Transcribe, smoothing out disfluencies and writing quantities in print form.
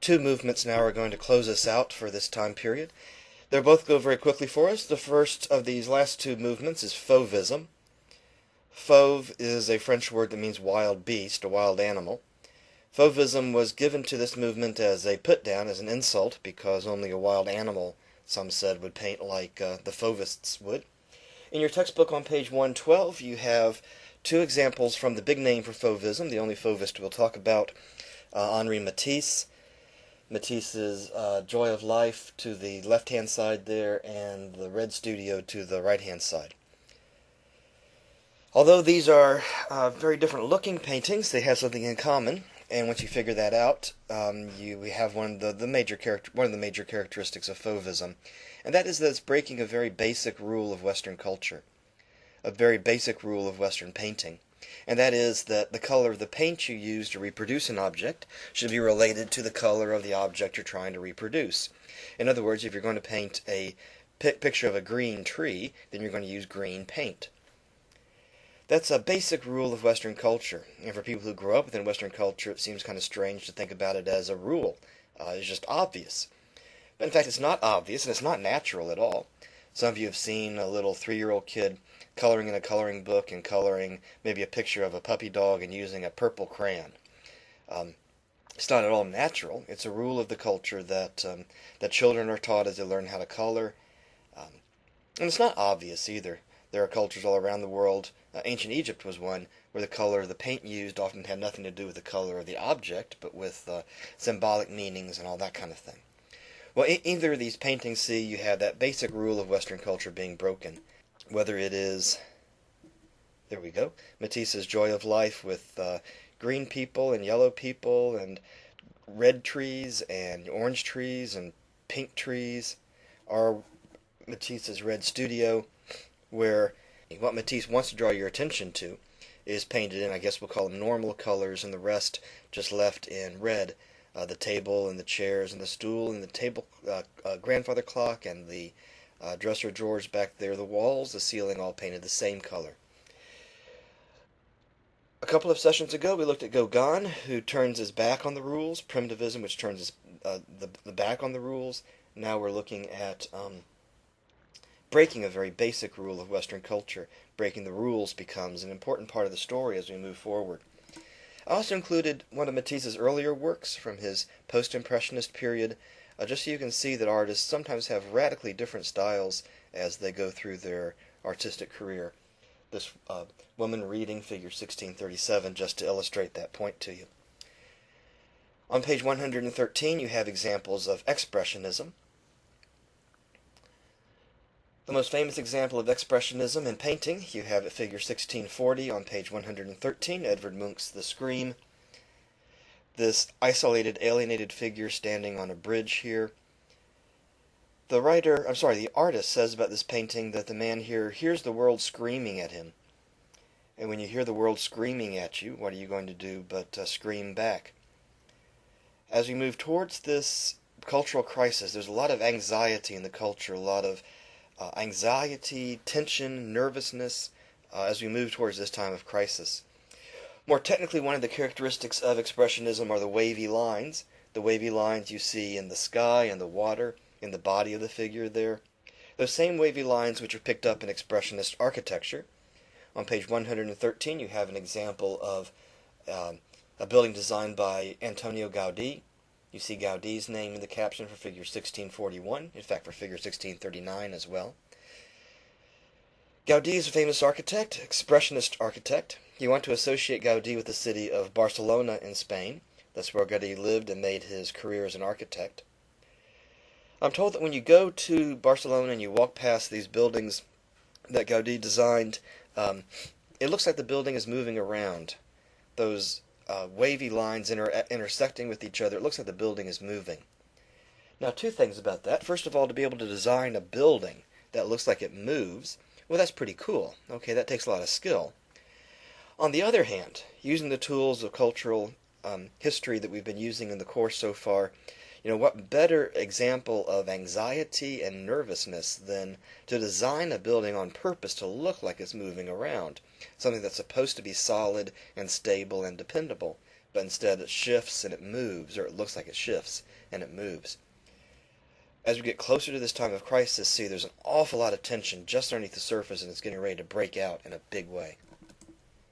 Two movements now are going to close us out for this time period. They'll both go very quickly for us. The first of these last two movements is Fauvism. Fauve is a French word that means wild beast, a wild animal. Fauvism was given to this movement as a put-down, as an insult, because only a wild animal, some said, would paint like the Fauvists would. In your textbook on page 112, you have two examples from the big name for Fauvism, the only Fauvist we'll talk about, Henri Matisse. Matisse's Joy of Life to the left-hand side there, and the Red Studio to the right-hand side. Although these are very different looking paintings, they have something in common, and once you figure that out, we have one of the major characteristics of Fauvism, and that is that it's breaking a very basic rule of Western culture, a very basic rule of Western painting. And that is that the color of the paint you use to reproduce an object should be related to the color of the object you're trying to reproduce. In other words, if you're going to paint a picture of a green tree, then you're going to use green paint. That's a basic rule of Western culture. And for people who grow up within Western culture, it seems kind of strange to think about it as a rule. It's just obvious. But in fact, it's not obvious, and it's not natural at all. Some of you have seen a little 3-year-old kid coloring in a coloring book and coloring maybe a picture of a puppy dog and using a purple crayon. It's not at all natural. It's a rule of the culture that children are taught as they learn how to color. And it's not obvious either. There are cultures all around the world. Ancient Egypt was one where the color of the paint used often had nothing to do with the color of the object, but with symbolic meanings and all that kind of thing. Well, either of these paintings see you have that basic rule of Western culture being broken. Whether it is, there we go, Matisse's Joy of Life with green people and yellow people and red trees and orange trees and pink trees, or Matisse's Red Studio, where what Matisse wants to draw your attention to is painted in, I guess we'll call them normal colors, and the rest just left in red. The table and the chairs and the stool and the table grandfather clock and the dresser drawers back there, the walls, the ceiling, all painted the same color. A couple of sessions ago, we looked at Gauguin, who turns his back on the rules, primitivism, which turns the back on the rules. Now we're looking at breaking a very basic rule of Western culture. Breaking the rules becomes an important part of the story as we move forward. I also included one of Matisse's earlier works from his post-impressionist period, just so you can see that artists sometimes have radically different styles as they go through their artistic career. This woman reading figure 1637 just to illustrate that point to you. On page 113 you have examples of Expressionism. The most famous example of Expressionism in painting, you have at figure 1640 on page 113, Edvard Munch's The Scream. This isolated, alienated figure standing on a bridge here. The artist says about this painting that the man here hears the world screaming at him. And when you hear the world screaming at you, what are you going to do but scream back? As we move towards this cultural crisis, there's a lot of anxiety in the culture, a lot of anxiety, tension, nervousness as we move towards this time of crisis. More technically, one of the characteristics of Expressionism are the wavy lines. The wavy lines you see in the sky and the water, in the body of the figure there. Those same wavy lines which are picked up in Expressionist architecture. On page 113 you have an example of a building designed by Antonio Gaudí. You see Gaudí's name in the caption for figure 1641, in fact for figure 1639 as well. Gaudí is a famous architect, expressionist architect. You want to associate Gaudí with the city of Barcelona in Spain. That's where Gaudí lived and made his career as an architect. I'm told that when you go to Barcelona and you walk past these buildings that Gaudí designed, it looks like the building is moving around. Those wavy lines intersecting with each other, it looks like the building is moving. Now, two things about that. First of all, to be able to design a building that looks like it moves, well, that's pretty cool. Okay, that takes a lot of skill. On the other hand, using the tools of cultural history that we've been using in the course so far, what better example of anxiety and nervousness than to design a building on purpose to look like it's moving around, something that's supposed to be solid and stable and dependable, but instead it shifts and it moves, or it looks like it shifts and it moves. As we get closer to this time of crisis, see, there's an awful lot of tension just underneath the surface, and it's getting ready to break out in a big way.